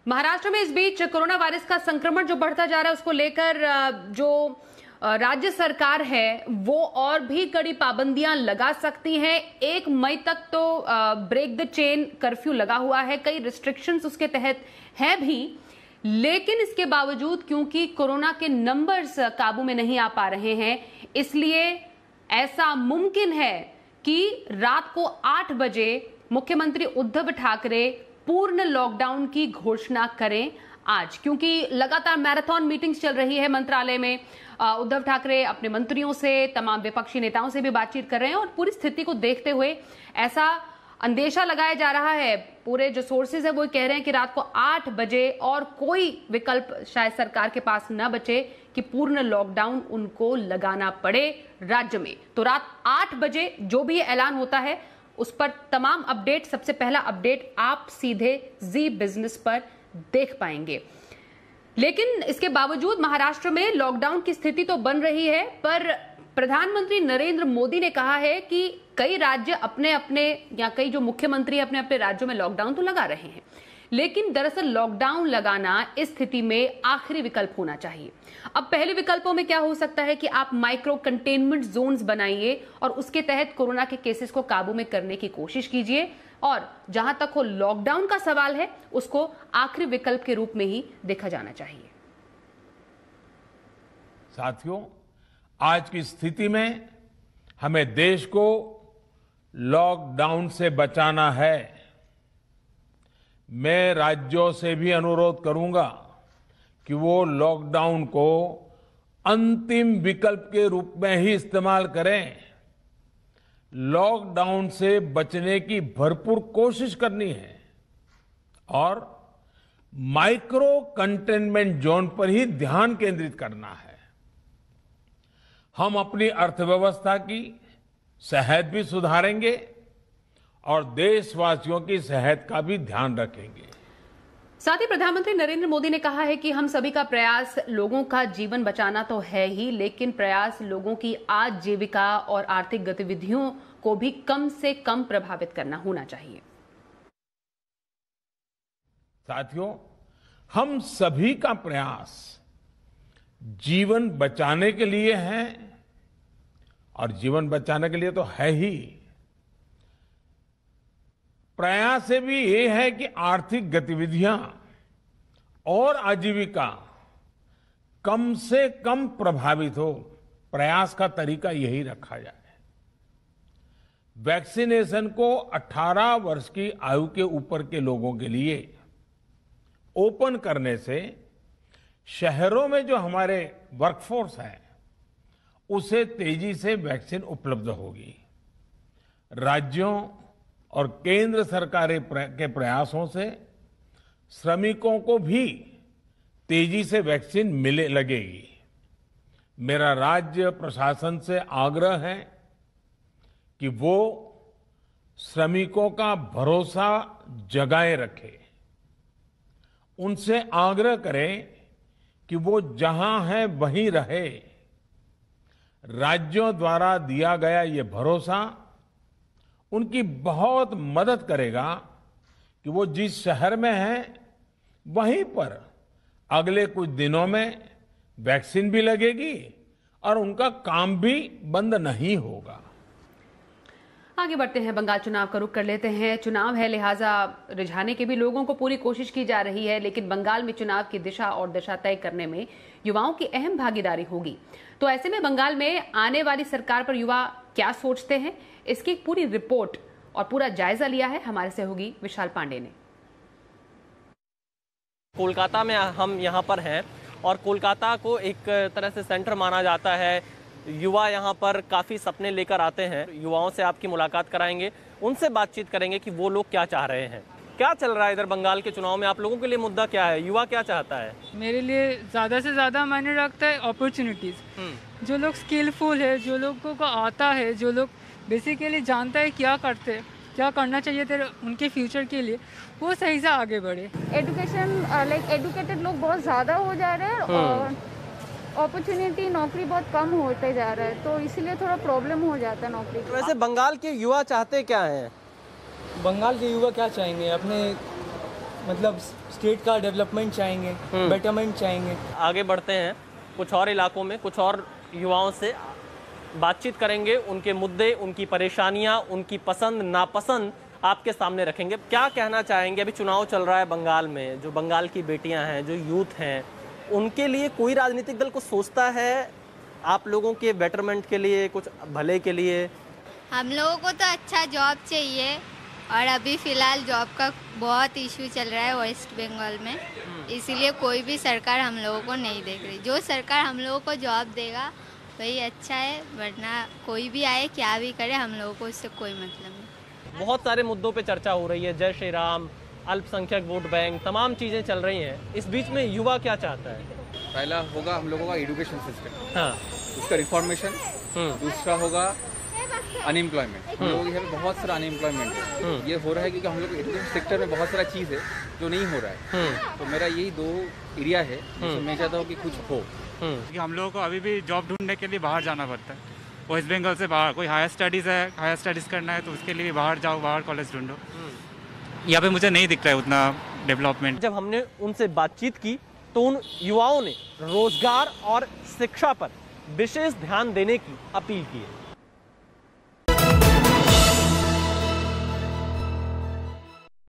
महाराष्ट्र में इस बीच corona virus का संक्रमण जो बढ़ता जा रहा है उसको लेकर जो राज्य सरकार है वो और भी कड़ी पाबंदियां लगा सकती है। 1 मई तक तो ब्रेक द चेन कर्फ्यू लगा हुआ है, कई रिस्ट्रिक्शंस उसके तहत है भी, लेकिन इसके बावजूद क्योंकि कोरोना के नंबर्स काबू में नहीं आ पा रहे हैं, इसलिए ऐसा मुमकिन है कि रात को 8 बजे मुख्यमंत्री उद्धव ठाकरे पूर्ण लॉकडाउन की घोषणा करें आज, क्योंकि लगातार मैराथन मीटिंग्स चल रही है मंत्रालय में। उद्धव ठाकरे अपने मंत्रियों से, तमाम विपक्षी नेताओं से भी बातचीत कर रहे हैं और पूरी स्थिति को देखते हुए ऐसा अंदेशा लगाया जा रहा है, पूरे जो सोर्सेज है वो कह रहे हैं कि रात को 8 बजे और कोई विकल्प शायद सरकार के पास न बचे कि पूर्ण लॉकडाउन उनको लगाना पड़े राज्य में। तो रात 8 बजे जो भी ऐलान होता है उस पर तमाम अपडेट, सबसे पहला अपडेट आप सीधे जी बिजनेस पर देख पाएंगे। लेकिन इसके बावजूद महाराष्ट्र में लॉकडाउन की स्थिति तो बन रही है, पर प्रधानमंत्री नरेंद्र मोदी ने कहा है कि कई राज्य अपने अपने या कई जो मुख्यमंत्री अपने अपने राज्यों में लॉकडाउन तो लगा रहे हैं, लेकिन दरअसल लॉकडाउन लगाना इस स्थिति में आखिरी विकल्प होना चाहिए। अब पहले विकल्पों में क्या हो सकता है कि आप माइक्रो कंटेनमेंट जोन्स बनाइए और उसके तहत कोरोना के केसेस को काबू में करने की कोशिश कीजिए, और जहां तक हो लॉकडाउन का सवाल है उसको आखिरी विकल्प के रूप में ही देखा जाना चाहिए। साथियों, आज की स्थिति में हमें देश को लॉकडाउन से बचाना है। मैं राज्यों से भी अनुरोध करूंगा कि वो लॉकडाउन को अंतिम विकल्प के रूप में ही इस्तेमाल करें। लॉकडाउन से बचने की भरपूर कोशिश करनी है और माइक्रो कंटेनमेंट जोन पर ही ध्यान केंद्रित करना है। हम अपनी अर्थव्यवस्था की सेहत भी सुधारेंगे और देशवासियों की सेहत का भी ध्यान रखेंगे। साथ ही प्रधानमंत्री नरेंद्र मोदी ने कहा है कि हम सभी का प्रयास लोगों का जीवन बचाना तो है ही, लेकिन प्रयास लोगों की आजीविका और आर्थिक गतिविधियों को भी कम से कम प्रभावित करना होना चाहिए। साथियों, हम सभी का प्रयास जीवन बचाने के लिए है और जीवन बचाने के लिए तो है ही, प्रयास से भी ये है कि आर्थिक गतिविधियां और आजीविका कम से कम प्रभावित हो। प्रयास का तरीका यही रखा जाए। वैक्सीनेशन को 18 वर्ष की आयु के ऊपर के लोगों के लिए ओपन करने से शहरों में जो हमारे वर्कफोर्स है उसे तेजी से वैक्सीन उपलब्ध होगी। राज्यों और केंद्र सरकार के प्रयासों से श्रमिकों को भी तेजी से वैक्सीन मिले लगेगी। मेरा राज्य प्रशासन से आग्रह है कि वो श्रमिकों का भरोसा जगाए रखे। उनसे आग्रह करें कि वो जहां है वहीं रहे। राज्यों द्वारा दिया गया ये भरोसा उनकी बहुत मदद करेगा कि वो जिस शहर में हैं वहीं पर अगले कुछ दिनों में वैक्सीन भी लगेगी और उनका काम भी बंद नहीं होगा। आगे बढ़ते हैं, बंगाल चुनाव का रुख कर लेते हैं। चुनाव है, लिहाजा रिझाने की भी लोगों को पूरी कोशिश की जा रही है, लेकिन बंगाल में चुनाव की दिशा और दशा तय करने में युवाओं की अहम भागीदारी होगी। तो ऐसे में बंगाल में आने वाली सरकार पर युवा क्या सोचते हैं, इसकी पूरी रिपोर्ट और पूरा जायजा लिया है हमारे सहयोगी विशाल पांडे ने। कोलकाता में हम यहाँ पर हैं और कोलकाता को एक तरह से सेंटर माना जाता है। युवा यहाँ पर काफ़ी सपने लेकर आते हैं। युवाओं से आपकी मुलाकात कराएंगे, उनसे बातचीत करेंगे कि वो लोग क्या चाह रहे हैं। क्या चल रहा है इधर बंगाल के चुनाव में? आप लोगों के लिए मुद्दा क्या है? युवा क्या चाहता है? मेरे लिए ज़्यादा से ज़्यादा मायने रखता है अपॉर्चुनिटीज़। जो लोग स्किलफुल है, जो लोगों को आता है, जो लोग बेसिकली जानता है क्या करते, क्या करना चाहिए तेरे उनके फ्यूचर के लिए, वो सही से आगे बढ़े। एजुकेशन लाइक एडुकेटेड लोग बहुत ज़्यादा हो जा रहे हैं और अपॉर्चुनिटी नौकरी बहुत कम होते जा रहा है, तो इसीलिए थोड़ा प्रॉब्लम हो जाता है नौकरी। वैसे बंगाल के युवा चाहते क्या हैं? बंगाल के युवा क्या चाहेंगे? अपने मतलब स्टेट का डेवलपमेंट चाहेंगे, बेटरमेंट चाहेंगे। आगे बढ़ते हैं, कुछ और इलाकों में कुछ और युवाओं से बातचीत करेंगे, उनके मुद्दे, उनकी परेशानियां, उनकी पसंद नापसंद आपके सामने रखेंगे। क्या कहना चाहेंगे? अभी चुनाव चल रहा है बंगाल में, जो बंगाल की बेटियां हैं, जो यूथ हैं, उनके लिए कोई राजनीतिक दल कुछ सोचता है आप लोगों के बेटरमेंट के लिए, कुछ भले के लिए? हम लोगों को तो अच्छा जॉब चाहिए और अभी फ़िलहाल जॉब का बहुत इशू चल रहा है वेस्ट बंगाल में, इसीलिए कोई भी सरकार हम लोगों को नहीं देख रही। जो सरकार हम लोगों को जॉब देगा वही अच्छा है, वरना कोई भी आए क्या भी करे हम लोगों को उससे कोई मतलब नहीं। बहुत सारे मुद्दों पे चर्चा हो रही है, जय श्री राम, अल्पसंख्यक वोट बैंक, तमाम चीज़ें चल रही हैं। इस बीच में युवा क्या चाहता है? पहला होगा हम लोगों का एजुकेशन सिस्टम, हाँ, उसका रिफॉर्मेशन। दूसरा होगा अनएम्प्लॉयमेंट। हम लोगों के यहाँ पे बहुत सारा अनएम्प्लॉयमेंट है। ये हो रहा है क्योंकि हम लोग एजुकेशन सेक्टर में बहुत सारा चीज़ है जो नहीं हो रहा है। तो मेरा यही 2 एरिया है जिसमें मैं चाहता हूँ कि कुछ हो। क्योंकि हम लोगों को अभी भी जॉब ढूंढने के लिए बाहर जाना पड़ता है, वेस्ट बंगाल से बाहर। कोई हायर स्टडीज़ है, हायर स्टडीज़ करना है तो उसके लिए भी बाहर जाओ, बाहर कॉलेज ढूंढो। यहाँ पे मुझे नहीं दिख रहा है उतना डेवलपमेंट। जब हमने उनसे बातचीत की तो उन युवाओं ने रोजगार और शिक्षा पर विशेष ध्यान देने की अपील की है।